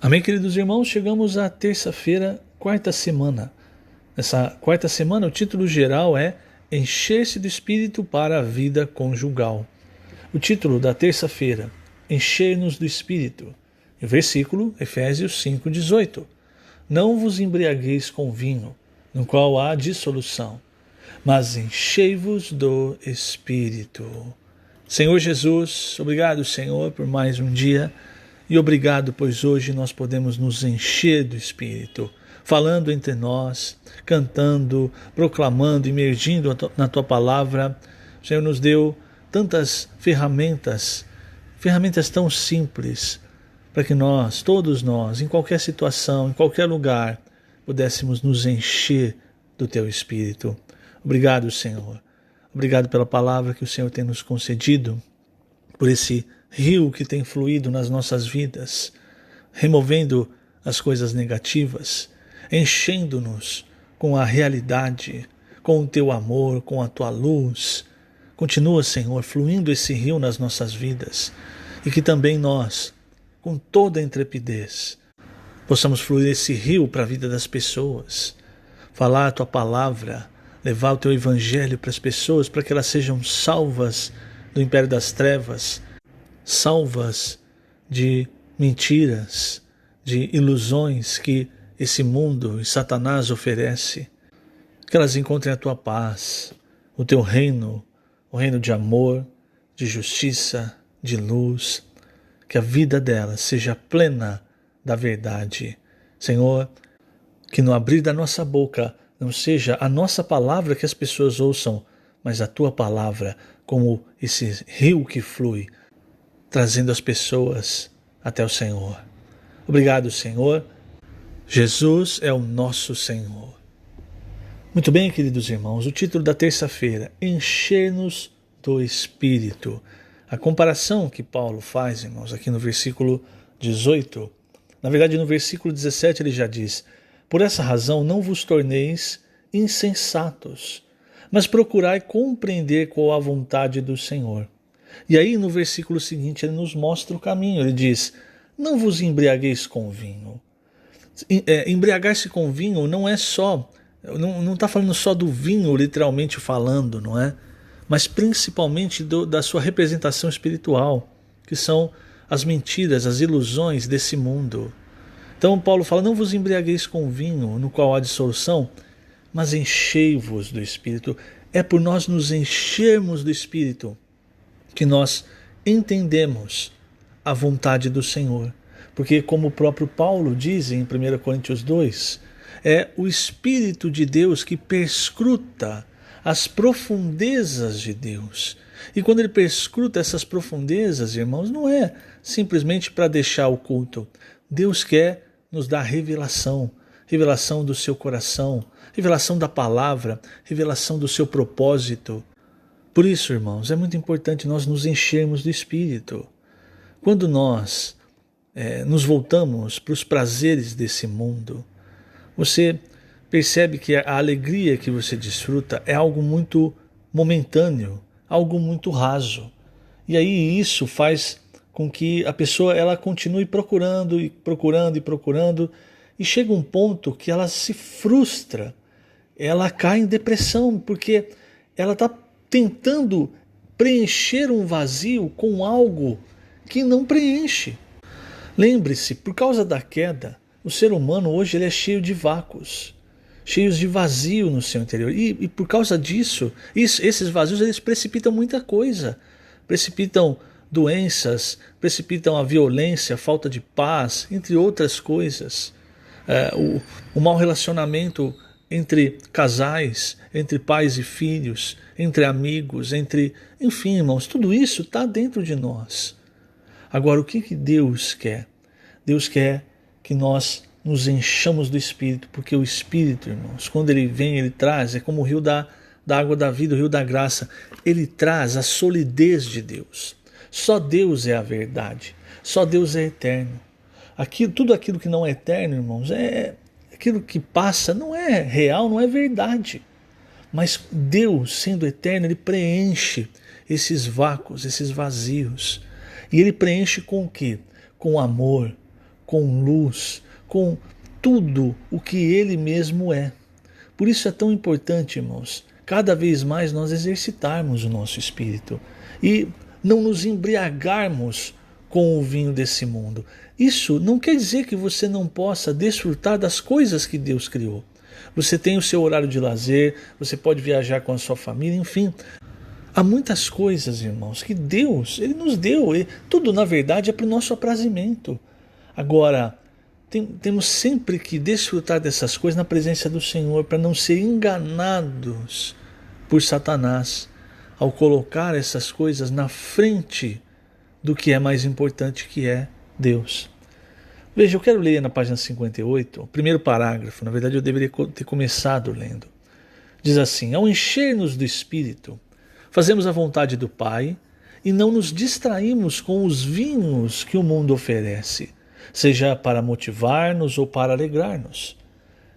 Amém, queridos irmãos? Chegamos à terça-feira, quarta semana. Nessa quarta semana, o título geral é Encher-se do Espírito para a Vida Conjugal. O título da terça-feira, Encher-nos do Espírito. E o versículo, Efésios 5,18. Não vos embriagueis com vinho, no qual há dissolução, mas enchei-vos do Espírito. Senhor Jesus, obrigado, Senhor, por mais um dia. E obrigado, pois hoje nós podemos nos encher do Espírito, falando entre nós, cantando, proclamando, imergindo na Tua Palavra. O Senhor nos deu tantas ferramentas tão simples, para que nós, todos nós, em qualquer situação, em qualquer lugar, pudéssemos nos encher do Teu Espírito. Obrigado, Senhor. Obrigado pela palavra que o Senhor tem nos concedido, por esse rio que tem fluído nas nossas vidas, removendo as coisas negativas, enchendo-nos com a realidade, com o Teu amor, com a Tua luz. Continua, Senhor, fluindo esse rio nas nossas vidas e que também nós, com toda a intrepidez, possamos fluir esse rio para a vida das pessoas, falar a Tua palavra, levar o Teu evangelho para as pessoas, para que elas sejam salvas do império das trevas, salvas de mentiras, de ilusões que esse mundo e Satanás oferece, que elas encontrem a Tua paz, o Teu reino, o reino de amor, de justiça, de luz, que a vida delas seja plena da verdade. Senhor, que no abrir da nossa boca não seja a nossa palavra que as pessoas ouçam, mas a Tua palavra como esse rio que flui, trazendo as pessoas até o Senhor. Obrigado, Senhor. Jesus é o nosso Senhor. Muito bem, queridos irmãos, o título da terça-feira, Encher-nos do Espírito. A comparação que Paulo faz, irmãos, aqui no versículo 18, na verdade no versículo 17 ele já diz: por essa razão não vos torneis insensatos, mas procurai compreender qual a vontade do Senhor. E aí no versículo seguinte ele nos mostra o caminho, ele diz: não vos embriagueis com vinho. Embriagar-se com vinho não é só, não está falando só do vinho literalmente falando, não é? Mas principalmente da sua representação espiritual, que são as mentiras, as ilusões desse mundo. Então Paulo fala: não vos embriagueis com vinho, no qual há dissolução, mas enchei-vos do Espírito. É por nós nos enchermos do Espírito que nós entendemos a vontade do Senhor. Porque como o próprio Paulo diz em 1 Coríntios 2, é o Espírito de Deus que perscruta as profundezas de Deus. E quando ele perscruta essas profundezas, irmãos, não é simplesmente para deixar oculto. Deus quer nos dar revelação, revelação do seu coração, revelação da palavra, revelação do seu propósito. Por isso, irmãos, é muito importante nós nos enchermos do Espírito. Quando nós nos voltamos para os prazeres desse mundo, você percebe que a alegria que você desfruta é algo muito momentâneo, algo muito raso. E aí isso faz com que a pessoa ela continue procurando e procurando e procurando, e chega um ponto que ela se frustra, ela cai em depressão, porque ela está tentando preencher um vazio com algo que não preenche. Lembre-se, por causa da queda, o ser humano hoje ele é cheio de vácuos, cheios de vazio no seu interior. E por causa disso, esses vazios eles precipitam muita coisa. Precipitam doenças, precipitam a violência, a falta de paz, entre outras coisas. O mau relacionamento entre casais, entre pais e filhos, entre amigos, enfim, irmãos, tudo isso está dentro de nós. Agora, o que Deus quer? Deus quer que nós nos enchamos do Espírito, porque o Espírito, irmãos, quando ele vem, ele traz, é como o rio da água da vida, o rio da graça, ele traz a solidez de Deus. Só Deus é a verdade, só Deus é eterno. Tudo aquilo que não é eterno, irmãos, aquilo que passa, não é real, não é verdade. Mas Deus, sendo eterno, ele preenche esses vácuos, esses vazios. E ele preenche com o quê? Com amor, com luz, com tudo o que Ele mesmo é. Por isso é tão importante, irmãos, cada vez mais nós exercitarmos o nosso espírito e não nos embriagarmos com o vinho desse mundo. Isso não quer dizer que você não possa desfrutar das coisas que Deus criou. Você tem o seu horário de lazer, você pode viajar com a sua família, enfim. Há muitas coisas, irmãos, que Deus, Ele nos deu. Tudo, na verdade, é para o nosso aprazimento. Agora, temos sempre que desfrutar dessas coisas na presença do Senhor, para não ser enganados por Satanás, ao colocar essas coisas na frente do que é mais importante, que é Deus. Veja, eu quero ler na página 58, o primeiro parágrafo. Na verdade, eu deveria ter começado lendo. Diz assim: ao encher-nos do Espírito, fazemos a vontade do Pai e não nos distraímos com os vinhos que o mundo oferece, seja para motivar-nos ou para alegrar-nos.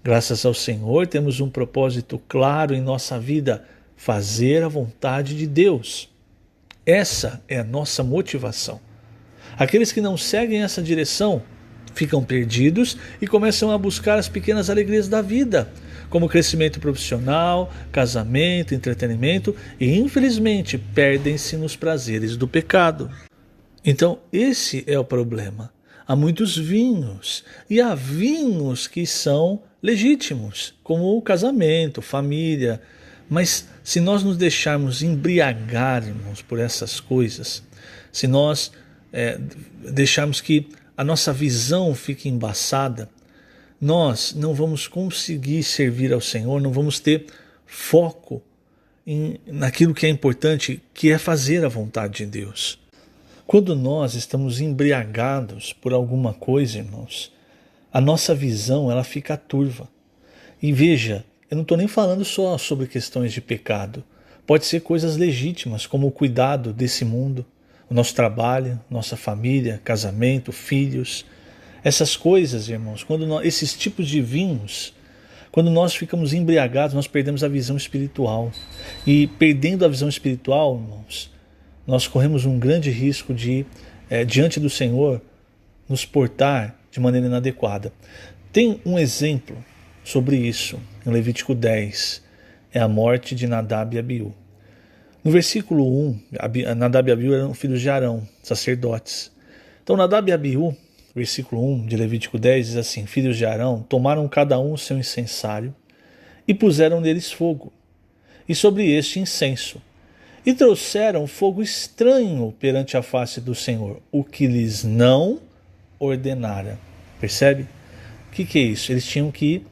Graças ao Senhor, temos um propósito claro em nossa vida: fazer a vontade de Deus. Essa é a nossa motivação. Aqueles que não seguem essa direção ficam perdidos e começam a buscar as pequenas alegrias da vida, como crescimento profissional, casamento, entretenimento, e infelizmente perdem-se nos prazeres do pecado. Então esse é o problema. Há muitos vinhos, e há vinhos que são legítimos, como o casamento, família, mas se nós nos deixarmos embriagarmos por essas coisas, se nós deixarmos que a nossa visão fique embaçada, nós não vamos conseguir servir ao Senhor, não vamos ter foco naquilo que é importante, que é fazer a vontade de Deus. Quando nós estamos embriagados por alguma coisa, irmãos, a nossa visão ela fica turva. E veja, eu não estou nem falando só sobre questões de pecado. Pode ser coisas legítimas, como o cuidado desse mundo, o nosso trabalho, nossa família, casamento, filhos. Essas coisas, irmãos, esses tipos de vinhos, quando nós ficamos embriagados, nós perdemos a visão espiritual. E perdendo a visão espiritual, irmãos, nós corremos um grande risco de, diante do Senhor, nos portar de maneira inadequada. Tem um exemplo sobre isso em Levítico 10, é a morte de Nadab e Abiú. No versículo 1, Nadab e Abiú eram filhos de Arão, sacerdotes. Então Nadab e Abiú, versículo 1 de Levítico 10, diz assim: filhos de Arão tomaram cada um o seu incensário e puseram neles fogo, e sobre este incenso, e trouxeram fogo estranho perante a face do Senhor, o que lhes não ordenara. Percebe? O que é isso? Eles tinham que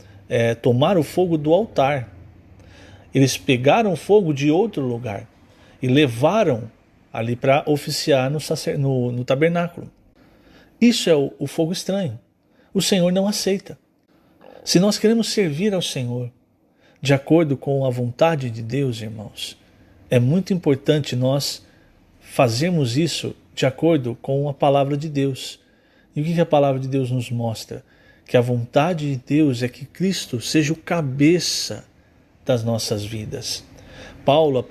tomar o fogo do altar. Eles pegaram fogo de outro lugar e levaram ali para oficiar no tabernáculo. Isso é o fogo estranho. O Senhor não aceita. Se nós queremos servir ao Senhor de acordo com a vontade de Deus, irmãos, é muito importante nós fazermos isso de acordo com a palavra de Deus. E o que a palavra de Deus nos mostra? Que a vontade de Deus é que Cristo seja o cabeça das nossas vidas. Paulo,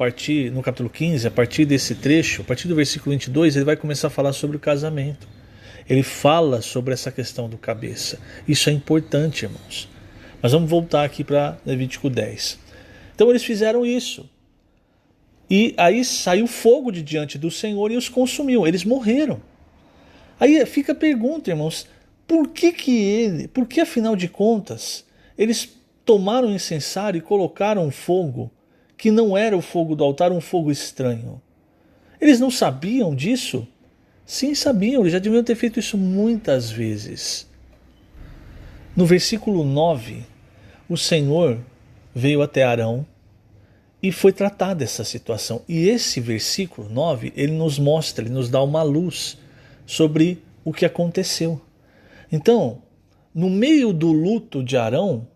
no capítulo 15, a partir desse trecho, a partir do versículo 22, ele vai começar a falar sobre o casamento. Ele fala sobre essa questão do cabeça. Isso é importante, irmãos. Mas vamos voltar aqui para Levítico 10. Então eles fizeram isso. E aí saiu fogo de diante do Senhor e os consumiu. Eles morreram. Aí fica a pergunta, irmãos, por que afinal de contas, eles tomaram o incensário e colocaram um fogo que não era o fogo do altar, um fogo estranho? Eles não sabiam disso? Sim, sabiam, eles já deviam ter feito isso muitas vezes. No versículo 9, o Senhor veio até Arão e foi tratar dessa situação. E esse versículo 9, ele nos mostra, ele nos dá uma luz sobre o que aconteceu. Então, no meio do luto de Arão,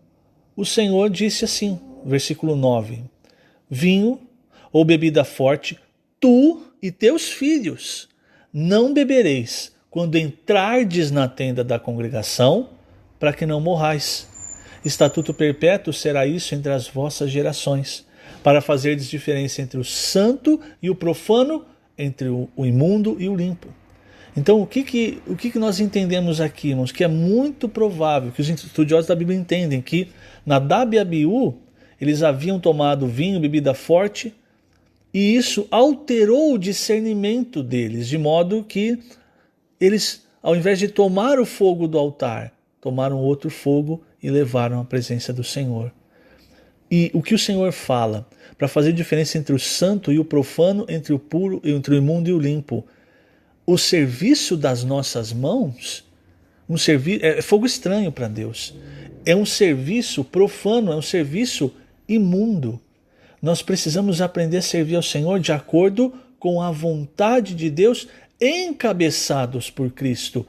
o Senhor disse assim, versículo 9: vinho ou bebida forte, tu e teus filhos não bebereis quando entrardes na tenda da congregação, para que não morrais. Estatuto perpétuo será isso entre as vossas gerações, para fazerdes diferença entre o santo e o profano, entre o imundo e o limpo. Então, o que nós entendemos aqui, irmãos? Que é muito provável que os estudiosos da Bíblia entendem que Nadab e Abiú, eles haviam tomado vinho, bebida forte, e isso alterou o discernimento deles, de modo que eles, ao invés de tomar o fogo do altar, tomaram outro fogo e levaram à presença do Senhor. E o que o Senhor fala? Para fazer diferença entre o santo e o profano, entre o puro, entre o imundo e o limpo. O serviço das nossas mãos é fogo estranho para Deus. É um serviço profano, é um serviço imundo. Nós precisamos aprender a servir ao Senhor de acordo com a vontade de Deus, encabeçados por Cristo.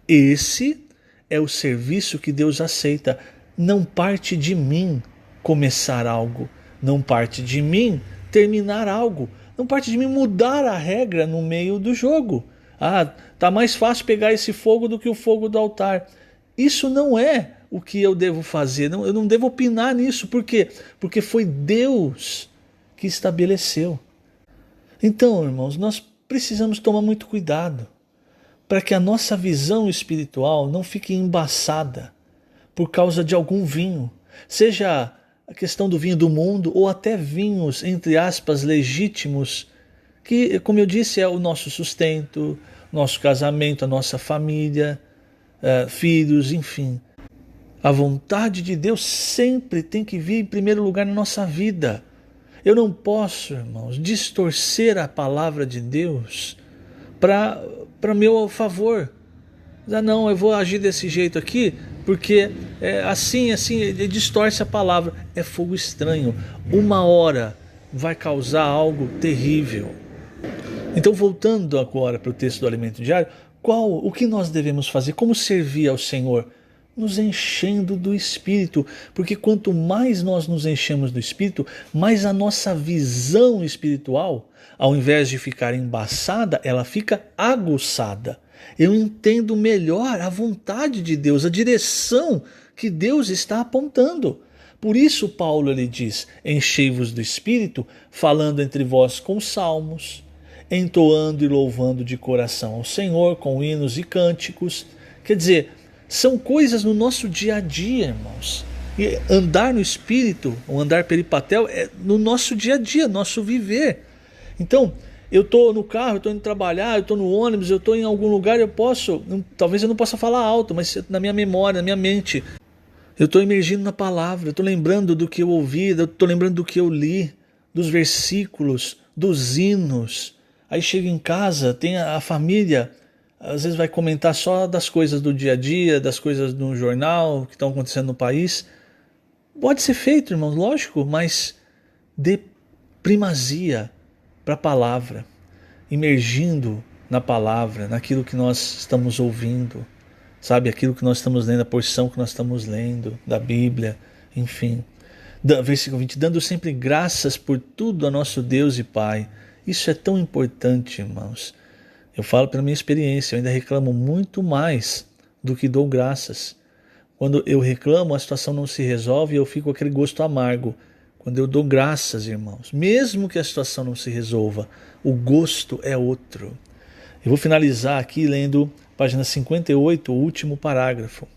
Esse é o serviço que Deus aceita. Não parte de mim começar algo, não parte de mim terminar algo, não parte de mim mudar a regra no meio do jogo. Tá mais fácil pegar esse fogo do que o fogo do altar. Isso não é o que eu devo fazer, eu não devo opinar nisso. Por quê? Porque foi Deus que estabeleceu. Então, irmãos, nós precisamos tomar muito cuidado para que a nossa visão espiritual não fique embaçada por causa de algum vinho, seja a questão do vinho do mundo ou até vinhos, entre aspas, legítimos, que, como eu disse, é o nosso sustento, nosso casamento, a nossa família, filhos, enfim. A vontade de Deus sempre tem que vir em primeiro lugar na nossa vida. Eu não posso, irmãos, distorcer a palavra de Deus para meu favor. Não, eu vou agir desse jeito aqui, porque assim, ele distorce a palavra. É fogo estranho. Uma hora vai causar algo terrível. Então, voltando agora para o texto do alimento diário, o que nós devemos fazer? Como servir ao Senhor? Nos enchendo do Espírito, porque quanto mais nós nos enchemos do Espírito, mais a nossa visão espiritual, ao invés de ficar embaçada, ela fica aguçada. Eu entendo melhor a vontade de Deus, a direção que Deus está apontando. Por isso Paulo ele diz, enchei-vos do Espírito, falando entre vós com salmos, entoando e louvando de coração ao Senhor, com hinos e cânticos. Quer dizer, são coisas no nosso dia a dia, irmãos. E andar no Espírito, o andar peripatel, é no nosso dia a dia, nosso viver. Então, eu estou no carro, eu estou indo trabalhar, eu estou no ônibus, eu estou em algum lugar, talvez eu não possa falar alto, mas na minha memória, na minha mente, eu estou imergindo na palavra, eu estou lembrando do que eu ouvi, eu estou lembrando do que eu li, dos versículos, dos hinos. Aí chego em casa, tem a família, às vezes vai comentar só das coisas do dia a dia, das coisas no jornal, que estão acontecendo no país. Pode ser feito, irmãos, lógico, mas dê primazia para a palavra, imergindo na palavra, naquilo que nós estamos ouvindo, sabe, aquilo que nós estamos lendo, a porção que nós estamos lendo da Bíblia, enfim. Versículo 20, dando sempre graças por tudo a nosso Deus e Pai. Isso é tão importante, irmãos. Eu falo pela minha experiência, eu ainda reclamo muito mais do que dou graças. Quando eu reclamo, a situação não se resolve e eu fico com aquele gosto amargo. Quando eu dou graças, irmãos, mesmo que a situação não se resolva, o gosto é outro. Eu vou finalizar aqui lendo página 58, o último parágrafo.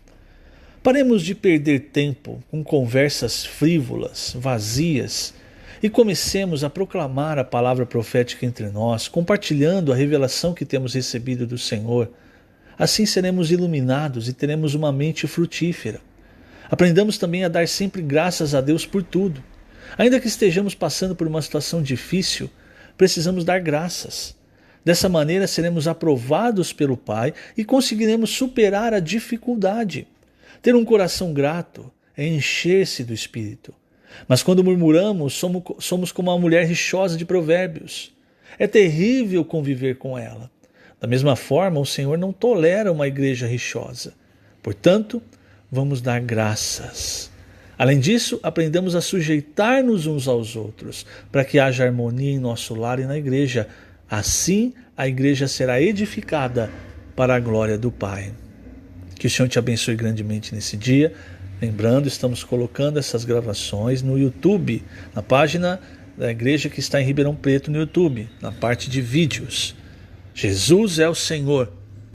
Paremos de perder tempo com conversas frívolas, vazias, e comecemos a proclamar a palavra profética entre nós, compartilhando a revelação que temos recebido do Senhor. Assim seremos iluminados e teremos uma mente frutífera. Aprendamos também a dar sempre graças a Deus por tudo. Ainda que estejamos passando por uma situação difícil, precisamos dar graças. Dessa maneira seremos aprovados pelo Pai e conseguiremos superar a dificuldade. Ter um coração grato é encher-se do Espírito. Mas quando murmuramos, somos como uma mulher rixosa de Provérbios. É terrível conviver com ela. Da mesma forma, o Senhor não tolera uma igreja rixosa. Portanto, vamos dar graças. Além disso, aprendamos a sujeitar-nos uns aos outros, para que haja harmonia em nosso lar e na igreja. Assim, a igreja será edificada para a glória do Pai. Que o Senhor te abençoe grandemente nesse dia. Lembrando, estamos colocando essas gravações no YouTube, na página da igreja que está em Ribeirão Preto no YouTube, na parte de vídeos. Jesus é o Senhor.